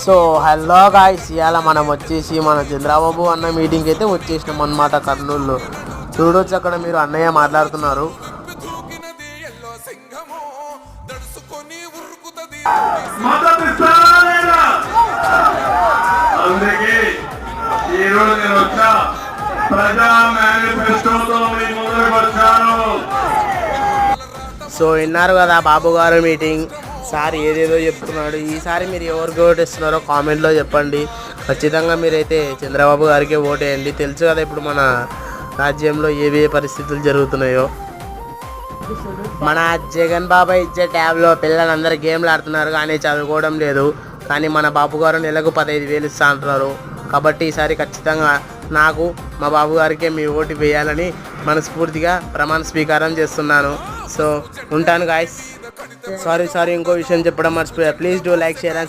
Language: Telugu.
సో హలో గాయ్స్, ఇవాళ మనం వచ్చేసి మన చంద్రబాబు అన్న మీటింగ్కి అయితే వచ్చేసినాం అన్నమాట కర్నూలులో. చూడొచ్చు అక్కడ మీరు అన్నయ్య మాట్లాడుతున్నారు. అందుకే ఈరోజు నేను వచ్చా ప్రజా మేనిఫెస్టోతో ముందుకు వచ్చాను. సో విన్నారు కదా బాబు గారు మీటింగ్. సార్ ఏదేదో చెప్తున్నాడు. ఈసారి మీరు ఎవరికి ఓటేస్తున్నారో కామెంట్లో చెప్పండి. ఖచ్చితంగా మీరైతే చంద్రబాబు గారికి ఓటేయండి. తెలుసు కదా ఇప్పుడు మన రాజ్యంలో ఏవే పరిస్థితులు జరుగుతున్నాయో. మన జగన్ బాబాయ్ ఇచ్చే ట్యాబ్లో పిల్లలందరూ గేమ్లు ఆడుతున్నారు కానీ చదువుకోవడం లేదు. కానీ మన బాబు గారు నెలకు 15,000 ఇస్తా అంటున్నారు. కాబట్టి ఈసారి ఖచ్చితంగా నాకు మా బాబు గారికే మీ ఓటు వేయాలని మనస్ఫూర్తిగా ప్రమాణ స్వీకారం చేస్తున్నాను. సో ఉంటాను గాయస్. సారీ ఇంకో విషయం చెప్పడం మర్చిపోయా. Please do like, share and